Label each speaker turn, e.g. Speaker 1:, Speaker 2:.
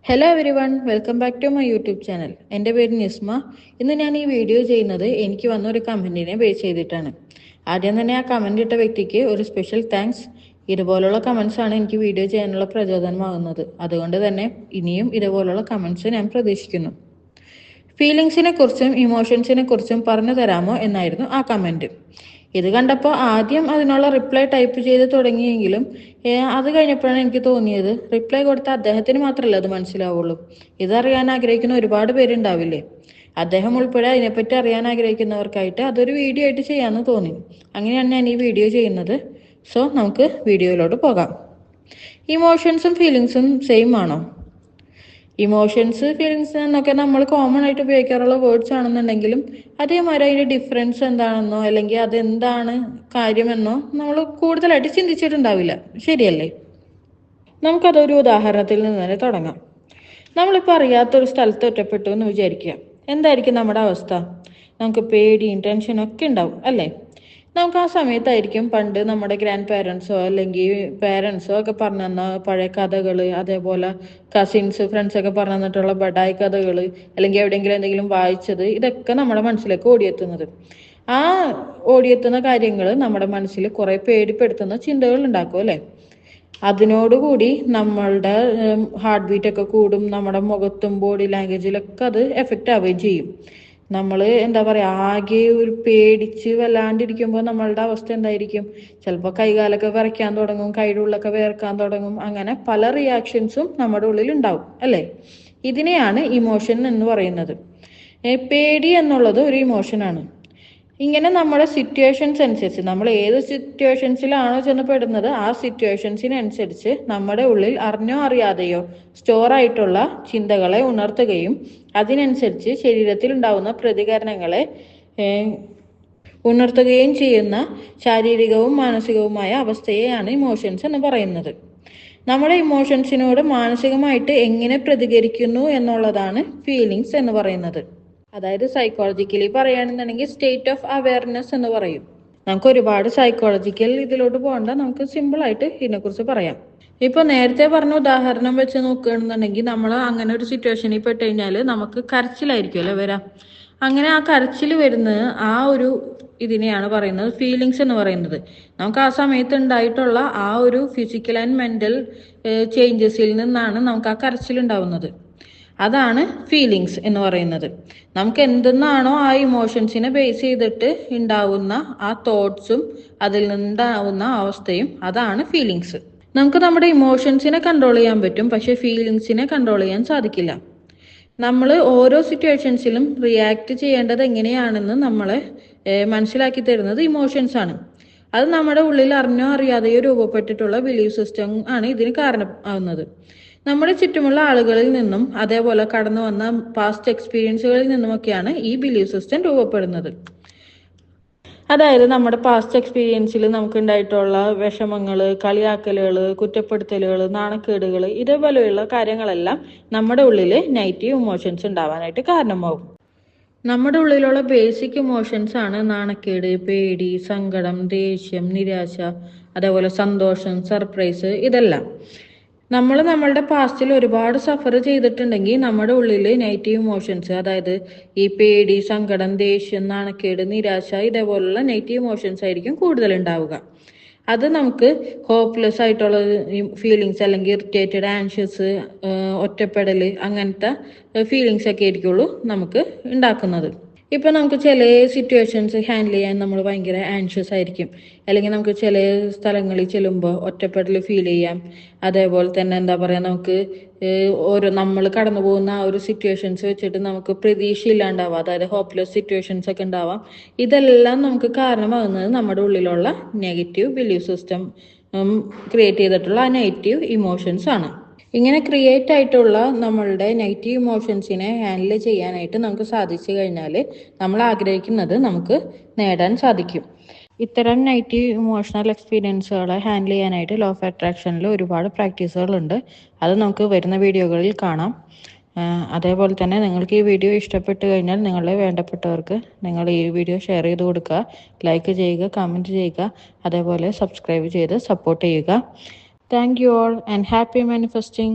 Speaker 1: Hello everyone, welcome back to my YouTube channel. എൻ്റെ പേര് നിസ്മ. ഇന്ന് ഞാൻ ഈ വീഡിയോ ചെയ്യുന്നത് എനിക്ക് വന്ന ഒരു കമൻറ്റിനെ ബേസ് ചെയ്തിട്ടാണ്. ആദ്യം തന്നെ ആ കമൻറ്റ് ഇട്ട വ്യക്തിക്ക് ഒരു സ്പെഷ്യൽ താങ്ക്സ്. ഇതുപോലുള്ള കമൻസ് ആണ് എനിക്ക് വീഡിയോ ചെയ്യാനുള്ള പ്രചോദനമാകുന്നത്. അതുകൊണ്ട് തന്നെ ഇനിയും ഇതുപോലുള്ള കമൻസ് ഞാൻ പ്രതീക്ഷിക്കുന്നു. ഫീലിങ്സിനെ കുറിച്ചും ഇമോഷൻസിനെ കുറിച്ചും പറഞ്ഞു തരാമോ എന്നായിരുന്നു ആ കമൻറ്റ്. ഇത് കണ്ടപ്പോൾ ആദ്യം അതിനുള്ള റിപ്ലൈ ടൈപ്പ് ചെയ്ത് തുടങ്ങിയെങ്കിലും അത് കഴിഞ്ഞപ്പോഴാണ് എനിക്ക് തോന്നിയത്, റിപ്ലൈ കൊടുത്ത അദ്ദേഹത്തിന് മാത്രമല്ല അത് മനസ്സിലാവുള്ളൂ. ഇതറിയാൻ ആഗ്രഹിക്കുന്ന ഒരുപാട് പേരുണ്ടാവില്ലേ? അദ്ദേഹം ഉൾപ്പെടെ അതിനെപ്പറ്റി അറിയാൻ ആഗ്രഹിക്കുന്നവർക്കായിട്ട് അതൊരു വീഡിയോ ആയിട്ട് ചെയ്യാമെന്ന് തോന്നി. അങ്ങനെയാണ് ഞാൻ ഈ വീഡിയോ ചെയ്യുന്നത്. സോ നമുക്ക് വീഡിയോയിലോട്ട് പോകാം. ഇമോഷൻസും ഫീലിങ്സും സെയിം ആണോ? ഇമോഷൻസ് ഫീലിങ്സ് എന്നൊക്കെ നമ്മൾ കോമൺ ആയിട്ട് ഉപയോഗിക്കാറുള്ള വേർഡ്സ് ആണെന്നുണ്ടെങ്കിലും അതേമാതിരി അതിൻ്റെ ഡിഫറൻസ് എന്താണെന്നോ അല്ലെങ്കിൽ അതെന്താണ് കാര്യമെന്നോ നമ്മൾ കൂടുതലായിട്ട് ചിന്തിച്ചിട്ടുണ്ടാവില്ല. ശരിയല്ലേ? നമുക്കതൊരു ഉദാഹരണത്തിൽ നിന്ന് തന്നെ തുടങ്ങാം. നമ്മളിപ്പോൾ അറിയാത്തൊരു സ്ഥലത്ത് ഒറ്റപ്പെട്ടു എന്ന് വിചാരിക്കുക. എന്തായിരിക്കും നമ്മുടെ അവസ്ഥ? നമുക്ക് പേടിയും ടെൻഷനും ഒക്കെ ഉണ്ടാവും, അല്ലേ? നമുക്ക് ആ സമയത്തായിരിക്കും പണ്ട് നമ്മുടെ ഗ്രാൻഡ് പാരൻസോ അല്ലെങ്കിൽ പാരൻസോ ഒക്കെ പറഞ്ഞു തന്ന പഴയ കഥകൾ, അതേപോലെ കസിൻസ് ഫ്രണ്ട്സൊക്കെ പറഞ്ഞു തന്നിട്ടുള്ള ബഡായി കഥകൾ, അല്ലെങ്കിൽ എവിടെയെങ്കിലും എന്തെങ്കിലും വായിച്ചത്, ഇതൊക്കെ നമ്മുടെ മനസ്സിലേക്ക് ഓടിയെത്തുന്നത്. ആ ഓടിയെത്തുന്ന കാര്യങ്ങൾ നമ്മുടെ മനസ്സിൽ കുറേ പേടിപ്പെടുത്തുന്ന ചിന്തകൾ ഉണ്ടാക്കും, അല്ലേ? അതിനോടുകൂടി നമ്മളുടെ ഹാർട്ട് ബീറ്റ് ഒക്കെ കൂടും. നമ്മുടെ മുഖത്തും ബോഡി ലാംഗ്വേജിലൊക്കെ അത് എഫക്റ്റ് ആവുകയും ചെയ്യും. നമ്മൾ എന്താ പറയുക, ആകെ ഒരു പേടിച്ച് വല്ലാണ്ടിരിക്കുമ്പോൾ നമ്മളുടെ അവസ്ഥ എന്തായിരിക്കും? ചിലപ്പോൾ കൈകാലൊക്കെ വിറയ്ക്കാൻ തുടങ്ങും, കൈയുടെ ഉള്ളൊക്കെ വേർക്കാൻ തുടങ്ങും. അങ്ങനെ പല റിയാക്ഷൻസും നമ്മുടെ ഉള്ളിൽ ഉണ്ടാവും, അല്ലേ? ഇതിനെയാണ് ഇമോഷൻ എന്ന് പറയുന്നത്. പേടി എന്നുള്ളത് ഒരു ഇമോഷനാണ്. ഇങ്ങനെ നമ്മുടെ സിറ്റുവേഷൻസ് അനുസരിച്ച്, നമ്മൾ ഏത് സിറ്റുവേഷൻസിലാണോ ചെന്ന് പെടുന്നത് ആ സിറ്റുവേഷൻസിനനുസരിച്ച് നമ്മുടെ ഉള്ളിൽ അറിഞ്ഞോ അറിയാതെയോ സ്റ്റോർ ആയിട്ടുള്ള ചിന്തകളെ ഉണർത്തുകയും അതിനനുസരിച്ച് ശരീരത്തിൽ ഉണ്ടാവുന്ന പ്രതികരണങ്ങളെ ഉണർത്തുകയും ചെയ്യുന്ന ശാരീരികവും മാനസികവുമായ അവസ്ഥയെയാണ് ഇമോഷൻസ് എന്ന് പറയുന്നത്. നമ്മുടെ ഇമോഷൻസിനോട് മാനസികമായിട്ട് എങ്ങനെ പ്രതികരിക്കുന്നു എന്നുള്ളതാണ് ഫീലിങ്സ് എന്ന് പറയുന്നത്. അതായത് സൈക്കോളജിക്കലി പറയുകയാണെന്നുണ്ടെങ്കിൽ സ്റ്റേറ്റ് ഓഫ് അവയർനെസ് എന്ന് പറയും. നമുക്ക് ഒരുപാട് സൈക്കോളജിക്കൽ ഇതിലോട്ട് പോകണ്ട, നമുക്ക് സിമ്പിളായിട്ട് ഇതിനെക്കുറിച്ച് പറയാം. ഇപ്പോൾ നേരത്തെ പറഞ്ഞ ഉദാഹരണം വെച്ച് നോക്കുകയാണെന്നുണ്ടെങ്കിൽ നമ്മൾ അങ്ങനെ ഒരു സിറ്റുവേഷനിൽ പെട്ട് കഴിഞ്ഞാൽ നമുക്ക് കരച്ചിലായിരിക്കുമല്ലോ വരാം. അങ്ങനെ ആ കരച്ചിൽ വരുന്നത് ആ ഒരു ഇതിനെയാണ് പറയുന്നത് ഫീലിങ്സ് എന്ന് പറയുന്നത്. നമുക്ക് ആ സമയത്ത് ഉണ്ടായിട്ടുള്ള ആ ഒരു ഫിസിക്കൽ ആൻഡ് മെൻ്റൽ ചേഞ്ചസിൽ നിന്നാണ് നമുക്ക് ആ കരച്ചിൽ ഉണ്ടാവുന്നത്. അതാണ് ഫീലിങ്സ് എന്ന് പറയുന്നത്. നമുക്ക് എന്തെന്നാണോ ആ ഇമോഷൻസിനെ ബേസ് ചെയ്തിട്ട് ഉണ്ടാവുന്ന ആ തോട്ട്സും അതിൽ നിന്നുണ്ടാവുന്ന അവസ്ഥയും അതാണ് ഫീലിങ്സ്. നമുക്ക് നമ്മുടെ ഇമോഷൻസിനെ കൺട്രോൾ ചെയ്യാൻ പറ്റും, പക്ഷെ ഫീലിങ്സിനെ കൺട്രോൾ ചെയ്യാൻ സാധിക്കില്ല. നമ്മൾ ഓരോ സിറ്റുവേഷൻസിലും റിയാക്ട് ചെയ്യേണ്ടത് എങ്ങനെയാണെന്ന് നമ്മളെ മനസ്സിലാക്കി തരുന്നത് ഇമോഷൻസ് ആണ്. അത് നമ്മുടെ ഉള്ളിൽ അറിഞ്ഞോ അറിയാതെയോ രൂപപ്പെട്ടിട്ടുള്ള ബിലീഫ് സിസ്റ്റം ആണ് ഇതിന് കാരണമാവുന്നത്. നമ്മുടെ ചുറ്റുമുള്ള ആളുകളിൽ നിന്നും അതേപോലെ കടന്നു വന്ന പാസ്റ്റ് എക്സ്പീരിയൻസുകളിൽ നിന്നുമൊക്കെയാണ് ഈ ബിലീഫ് സിസ്റ്റം രൂപപ്പെടുന്നത്. അതായത് നമ്മുടെ പാസ്റ്റ് എക്സ്പീരിയൻസിൽ നമുക്ക് ഉണ്ടായിട്ടുള്ള വിഷമങ്ങൾ, കളിയാക്കലുകൾ, കുറ്റപ്പെടുത്തലുകൾ, നാണക്കേടുകൾ, ഇതേപോലെയുള്ള കാര്യങ്ങളെല്ലാം നമ്മുടെ ഉള്ളിൽ നെഗറ്റീവ് ഇമോഷൻസ് ഉണ്ടാവാനായിട്ട് കാരണമാകും. നമ്മുടെ ഉള്ളിലുള്ള ബേസിക് ഇമോഷൻസ് ആണ് നാണക്കേട്, പേടി, സങ്കടം, ദേഷ്യം, നിരാശ, അതേപോലെ സന്തോഷം, സർപ്രൈസ്, ഇതെല്ലാം. നമ്മളുടെ പാസ്റ്റിൽ ഒരുപാട് സഫർ ചെയ്തിട്ടുണ്ടെങ്കിൽ നമ്മുടെ ഉള്ളിൽ നെഗറ്റീവ് ഇമോഷൻസ്, അതായത് ഈ പേടി, സങ്കടം, ദേഷ്യം, നാണക്കേട്, നിരാശ, ഇതേപോലുള്ള നെഗറ്റീവ് ഇമോഷൻസ് ആയിരിക്കും കൂടുതൽ ഉണ്ടാവുക. അത് നമുക്ക് ഹോപ്പ്ലെസ് ആയിട്ടുള്ള ഫീലിങ്സ്, അല്ലെങ്കിൽ ഇറിറ്റേറ്റഡ്, ആൻഷ്യസ്, ഒറ്റപ്പെടൽ, അങ്ങനത്തെ ഫീലിങ്സ് ഒക്കെ ആയിരിക്കുള്ളൂ നമുക്ക് ഉണ്ടാക്കുന്നത്. ഇപ്പം നമുക്ക് ചില സിറ്റുവേഷൻസ് ഹാൻഡിൽ ചെയ്യാൻ നമ്മൾ ഭയങ്കര ആൻഷ്യസ് ആയിരിക്കും, അല്ലെങ്കിൽ നമുക്ക് ചില സ്ഥലങ്ങളിൽ ചെല്ലുമ്പോൾ ഒറ്റപ്പെടൽ ഫീൽ ചെയ്യാം. അതേപോലെ തന്നെ എന്താ പറയുക, നമുക്ക് ഓരോ നമ്മൾ കടന്നു പോകുന്ന ആ ഒരു സിറ്റുവേഷൻസ് വെച്ചിട്ട് നമുക്ക് പ്രതീക്ഷയില്ലാണ്ടാവാം, അതായത് ഹോപ്പ്ലെസ് സിറ്റുവേഷൻസ് ഒക്കെ ഉണ്ടാവാം. ഇതെല്ലാം നമുക്ക് കാരണമാകുന്നത് നമ്മുടെ ഉള്ളിലുള്ള നെഗറ്റീവ് ബിലീഫ് സിസ്റ്റം ക്രിയേറ്റ് ചെയ്തിട്ടുള്ള ആ നെഗറ്റീവ് ഇമോഷൻസ് ആണ്. ഇങ്ങനെ ക്രിയേറ്റ് ആയിട്ടുള്ള നമ്മളുടെ നെഗറ്റീവ് ഇമോഷൻസിനെ ഹാൻഡിൽ ചെയ്യാനായിട്ട് നമുക്ക് സാധിച്ചു കഴിഞ്ഞാൽ നമ്മൾ ആഗ്രഹിക്കുന്നത് നമുക്ക് നേടാൻ സാധിക്കും. ഇത്തരം നെഗറ്റീവ് ഇമോഷണൽ എക്സ്പീരിയൻസുകളെ ഹാൻഡിൽ ചെയ്യാനായിട്ട് ലോ ഓഫ് അട്രാക്ഷനിൽ ഒരുപാട് പ്രാക്ടീസുകളുണ്ട്. അത് നമുക്ക് വരുന്ന വീഡിയോകളിൽ കാണാം. അതേപോലെ തന്നെ നിങ്ങൾക്ക് ഈ വീഡിയോ ഇഷ്ടപ്പെട്ട് കഴിഞ്ഞാൽ നിങ്ങളുടെ വേണ്ടപ്പെട്ടവർക്ക് നിങ്ങൾ ഈ വീഡിയോ ഷെയർ ചെയ്ത് കൊടുക്കുക, ലൈക്ക് ചെയ്യുക, കമൻറ്റ് ചെയ്യുക, അതേപോലെ സബ്സ്ക്രൈബ് ചെയ്ത് സപ്പോർട്ട് ചെയ്യുക. Thank you all and happy manifesting.